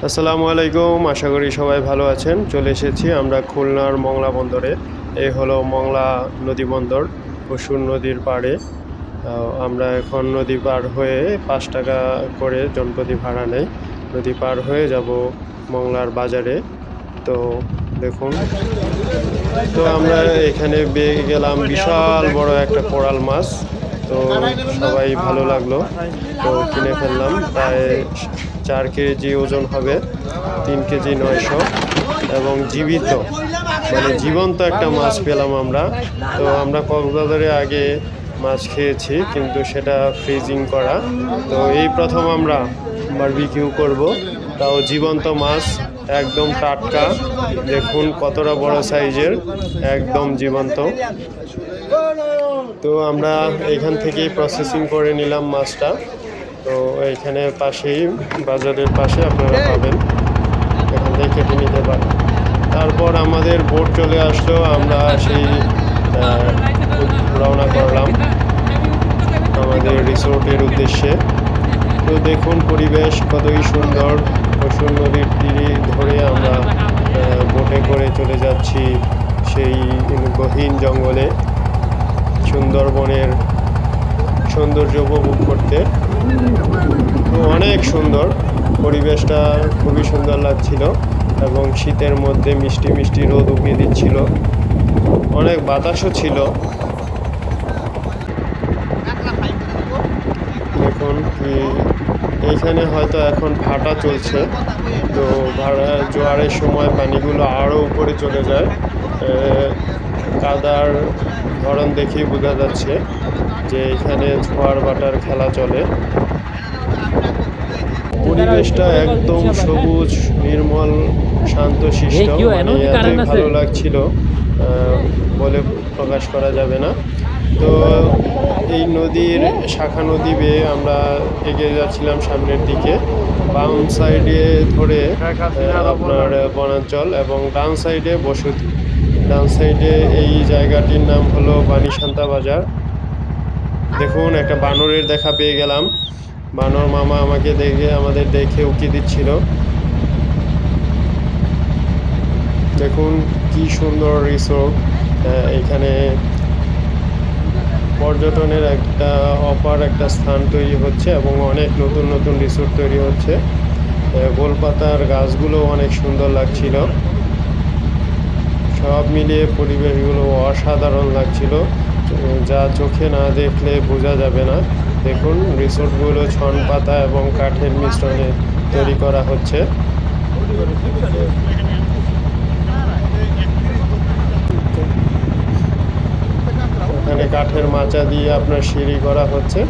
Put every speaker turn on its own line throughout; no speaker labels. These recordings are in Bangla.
আসসালামু আলাইকুম, আশা করি সবাই ভালো আছেন। চলে এসেছি আমরা খুলনার মংলা বন্দরে। এই হলো মংলা নদী বন্দর, পশুর নদীর পাড়ে। আমরা এখন নদী পার হয়ে ৫ টাকা করে জনপ্রতি ভাড়া নেই। নদী পার হয়ে যাব মংলার বাজারে। তো দেখুন, তো আমরা এখানে পেয়ে গেলাম বিশাল বড় একটা কোরাল মাছ। তো সবাই ভালো লাগলো, তো কিনে ফেললাম। প্রায় 4 কেজি ওজন হবে, 3 কেজি 900, এবং জীবিত, মানে জীবন্ত একটা মাছ পেলাম আমরা। তো আমরা কক্সবাজারে আগে মাছ খেয়েছি, কিন্তু সেটা ফ্রিজিং করা। তো এই প্রথম আমরা বারবিকিউ করব, তাও জীবন্ত মাছ, একদম টাটকা। দেখুন কতটা বড় সাইজের, একদম জীবন্ত। তো আমরা এখান থেকেই প্রসেসিং করে নিলাম মাছটা। তো এইখানে পাশেই, বাজারের পাশে আপনারা পাবেন, এখান থেকে কেটে নিতে পারেন। তারপর আমাদের বোট চলে আসলো, আমরা সেই রওনা করলাম আমাদের রিসোর্টের উদ্দেশ্যে। তো দেখুন পরিবেশ কতই সুন্দর, পশুর নদীর তীরে ধরে আমরা বোটে করে চলে যাচ্ছি সেই গহীন জঙ্গলে, সুন্দরবনের সৌন্দর্য উপভোগ করতে। তো অনেক সুন্দর পরিবেশটা, খুবই সুন্দর লাগছিল, এবং শীতের মধ্যে মিষ্টি মিষ্টি রোদ উঠিয়ে দিচ্ছিল, অনেক বাতাসও ছিল। দেখুন কি, এইখানে হয়তো এখন ভাটা চলছে। তো জোয়ারের সময় পানিগুলো আরও উপরে চলে যায়। কাদার ধরন দেখেই বোঝা যাচ্ছে যে এখানে ঝোয়ার ভাটার খেলা চলে। পরিবেশটা একদম সবুজ, নির্মল, শান্তশিষ্ট, মানে এতই ভালো লাগছিল, বলে প্রকাশ করা যাবে না। তো এই নদীর শাখা নদী বেয়ে আমরা এগিয়ে যাচ্ছিলাম সামনের দিকে। বাম সাইডে ধরে আপনার বনাঞ্চল, এবং ডান সাইডে বসতি। ডান সাইডে এই জায়গাটির নাম হলো বাণীশান্তা বাজার। দেখুন একটা বানরের দেখা পেয়ে গেলাম, বানর মামা আমাদের দেখে উকি দিচ্ছিল। দেখুন কি সুন্দর রিসোর্ট, এখানে পর্যটনের একটা অপার একটা স্থান তৈরি হচ্ছে, এবং অনেক নতুন নতুন রিসোর্ট তৈরি হচ্ছে। গোলপাতার গাছগুলো অনেক সুন্দর লাগছিল, সব মিলিয়ে পরিবেশগুলো অসাধারণ লাগছিল, যা চোখে না দেখলে বোঝা যাবে না। দেখুন রিসোর্টগুলো ছন পাতা এবং কাঠের মিশ্রণে তৈরি করা হচ্ছে। এখানে কাঠের মাচা দিয়ে আপনার সিঁড়ি করা হচ্ছে।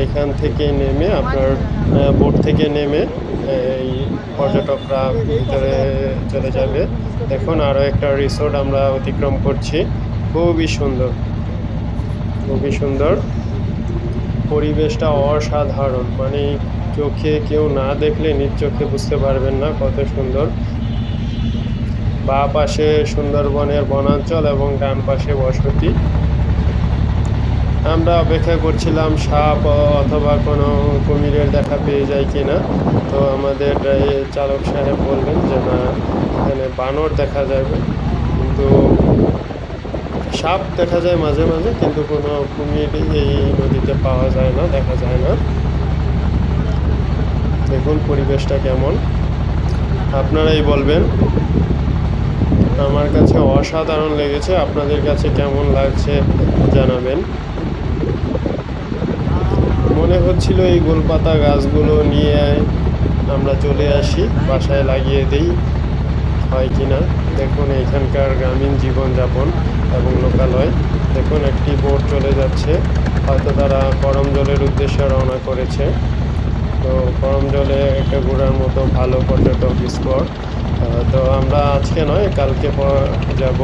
এখান থেকে নেমে আপনার বোট থেকে নেমে এই পর্যটকরা ভিতরে চলে যাবে। দেখুন আরও একটা রিসোর্ট আমরা অতিক্রম করছি, খুবই সুন্দর, খুবই সুন্দর। পরিবেশটা অসাধারণ, মানে চোখে কেউ না দেখলে নিজ চোখে বুঝতে পারবেন না কত সুন্দর। বাঁ পাশে সুন্দরবনের বনাঞ্চল এবং ডান পাশে বসতি। আমরা অপেক্ষা করছিলাম সাপ অথবা কোনো কুমিরের দেখা পেয়ে যায় কিনা। তো আমাদের চালক সাহেব বললেন যে না, এখানে বানর দেখা যাবে, কিন্তু সাপ দেখা যায় মাঝে মাঝে, কিন্তু কোনো কুমির এই নদীতে পাওয়া যায় না, দেখা যায় না। দেখুন পরিবেশটা কেমন, আপনারাই বলবেন। আমার কাছে অসাধারণ লেগেছে, আপনাদের কাছে কেমন লাগছে জানাবেন। মনে হচ্ছিল এই গোলপাতা গাছগুলো নিয়ে আমরা চলে আসি, বাসায় লাগিয়ে দিই, হয় কি না। দেখুন এখানকার গ্রামীণ জীবনযাপন এবং লোকালয়। দেখুন একটি বোট চলে যাচ্ছে, হয়তো তারা করমজলের উদ্দেশ্যে রওনা করেছে। তো করমজলে একটা ঘোরার মতো ভালো পর্যটক স্পট। তো আমরা আজকে নয়, কালকে যাব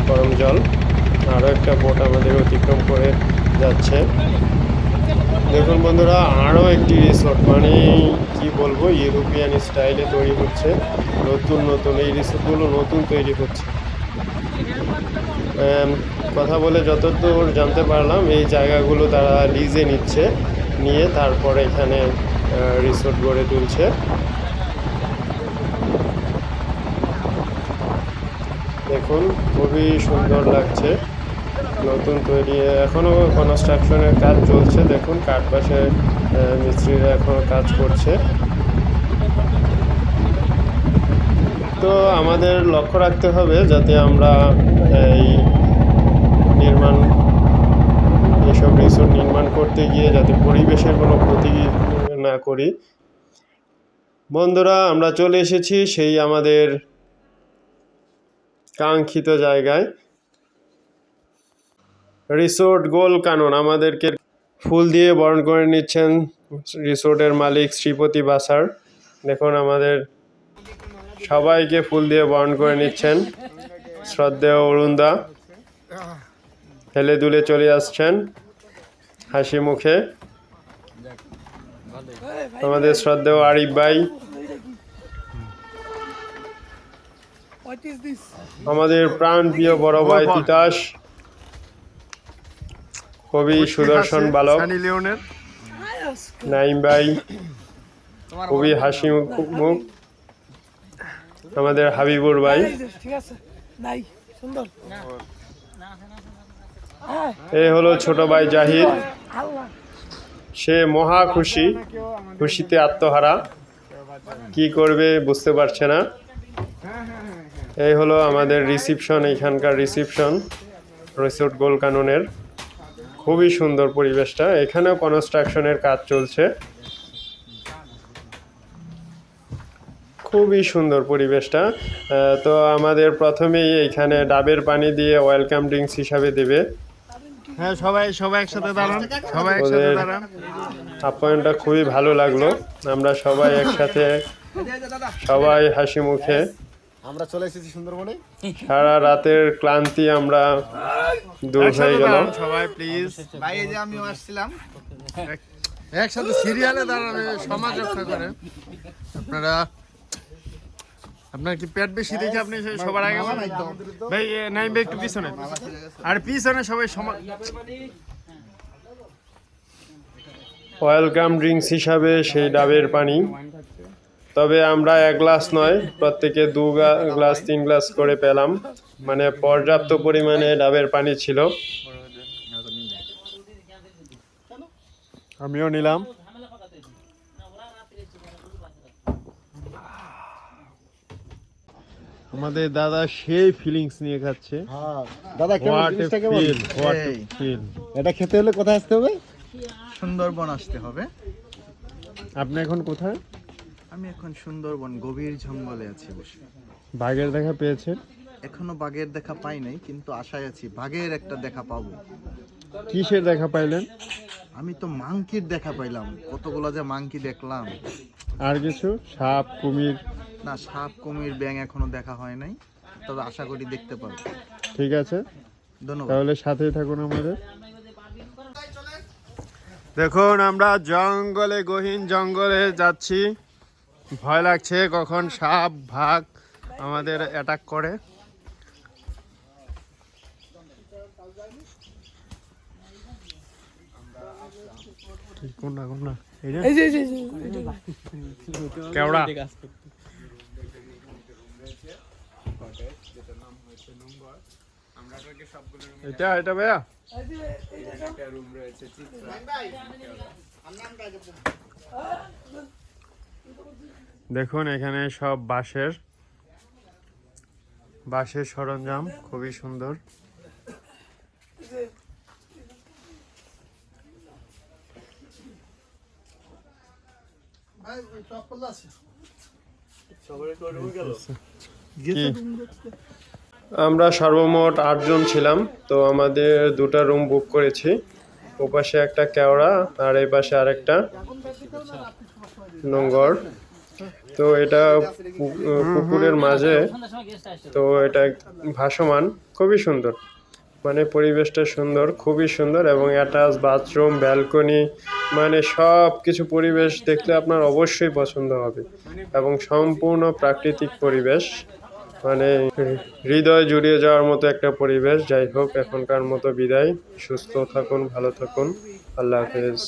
করমজল। আরও একটা বোট আমাদের অতিক্রম করে যাচ্ছে। দেখুন বন্ধুরা, আরও একটি রিসোর্ট, মানে কি বলবো, ইউরোপিয়ান স্টাইলে তৈরি হচ্ছে, নতুন নতুন এই রিসোর্টগুলো নতুন তৈরি হচ্ছে। কথা বলে যতদূর জানতে পারলাম, এই জায়গাগুলো তারা লিজে নিচ্ছে, নিয়ে তারপরে এখানে রিসোর্ট গড়ে তুলছে। দেখুন, খুবই সুন্দর লাগছে। নতুন তৈরি, এখনও কনস্ট্রাকশনের কাজ চলছে। দেখুন কাঠ পাশে মিস্ত্রিরা এখনও কাজ করছে। তো আমাদের লক্ষ্য রাখতে হবে যাতে আমরা এই এসব রিসোর্ট নির্মাণ করতে গিয়ে যাতে পরিবেশের কোনো ক্ষতি না করি। বন্ধুরা, আমরা চলে এসেছি সেই আমাদের কাঙ্ক্ষিত জায়গায়, রিসোর্ট গোল কানন। আমাদেরকে ফুল দিয়ে বরণ করে নিচ্ছেন রিসোর্টের মালিক শ্রীপতি বাসার। দেখুন আমাদের সবাইকে ফুল দিয়ে বরণ করে নিচ্ছেন। শ্রদ্ধেয় অরুণদা হেলে দুলে চলে আসছেন হাসি মুখে। আমাদের শ্রদ্ধেয় আরিফ ভাই, আমাদের প্রাণ প্রিয় বড় ভাই তিতাস, কবি সুদর্শন বালক নাইম ভাই, কবি হাসি মুখ, আমাদের হাবিবুর ভাই। এ হলো ছোট ভাই জাহিদ, সে মহা খুশিতে আত্মহারা, কি করবে বুঝতে পারছে না। এই হলো আমাদের রিসিপশন, এখানকার রিসিপশন রিসোর্ট গোল কাননের। খুবই সুন্দর পরিবেশটা, এখানেও কনস্ট্রাকশনের কাজ চলছে। খুবই সুন্দর পরিবেশটা। তো আমাদের প্রথমেই এখানে ডাবের পানি দিয়ে ওয়েলকাম ড্রিঙ্কস হিসাবে দেবে।
হ্যাঁ, সবাই একসাথে দাঁড়ান, সবাই একসাথে দাঁড়ান।
আপ্যায়নটা খুবই ভালো লাগলো। আমরা সবাই একসাথে, সবাই হাসি মুখে।
আমরা চলে এসেছি সুন্দরবনে।
সারা রাতের ক্লান্তি আমরা দূর হয়ে গেল।
সবাই প্লিজ, ভাই এই যে আমিও আসছিলাম। একসাথে সিরিয়ালে দাঁড়ানো, সমাজ রক্ষা করেন। আপনার কি পেট বেশি দেখে আপনি সবার আগে ভাই নাই ভাই একটু পিছনে, আর পিছনে সবাই
ওয়েলকাম ড্রিঙ্কস হিসাবে সেই ডাবের পানি। তবে আমরা 1 গ্লাস নয়, প্রত্যেকে 2 গ্লাস 3 গ্লাস করে পেলাম, মানে পর্যাপ্ত পরিমাণে ডাবের পানি ছিল। আমিও নিলাম। আমাদের দাদা সেই ফিলিংস নিয়ে খাচ্ছে।
দাদা এটা খেতে হলে কোথায় আসতে হবে? সুন্দরবন আসতে হবে।
আপনি এখন কোথায়?
আমি এখন সুন্দরবন গভীর জঙ্গলে আছি বসে।
বাঘের দেখা পেয়েছেন?
এখনো বাঘের দেখা পাই নাই, কিন্তু আশায় আছি বাঘের একটা দেখা পাবো।
কিসের দেখা পাইলেন?
আমি তো মাংকির দেখা পাইলাম, কতগুলো যে মাংকি দেখলাম।
আর কিছু? সাপ, কুমির?
না, সাপ, কুমির, ব্যাঙ এখনো দেখা হয় নাই, তবে আশা করি দেখতে পাবো।
ঠিক আছে,
ধন্যবাদ।
তাহলে সাথেই থাকুন আমাদের। দেখুন আমরা জঙ্গলে, গহীন জঙ্গলে যাচ্ছি। ভয় লাগছে কখন সাপ বাঘ আমাদের অ্যাটাক করে। কোনটা কেওড়া? এটা ভাইয়া দেখুন এখানে সব বাঁশের সরঞ্জাম, খুবই সুন্দর। আমরা সর্বমোট 8 জন ছিলাম। তো আমাদের 2টা রুম বুক করেছি, ওপাশে একটা কেওড়া আর এই পাশে আরেকটা নোঙ্গর। তো এটা পুকুরের মাঝে, তো এটা ভাসমান, খুবই সুন্দর, মানে পরিবেশটা সুন্দর, খুবই সুন্দর। এবং অ্যাটাচ বাথরুম, ব্যালকনি, মানে সব কিছু পরিবেশ দেখলে আপনার অবশ্যই পছন্দ হবে। এবং সম্পূর্ণ প্রাকৃতিক পরিবেশ, মানে হৃদয় জুড়িয়ে যাওয়ার মতো একটা পরিবেশ। যাই হোক, এখনকার মতো বিদায়। সুস্থ থাকুন, ভালো থাকুন, আল্লাহ হাফেজ।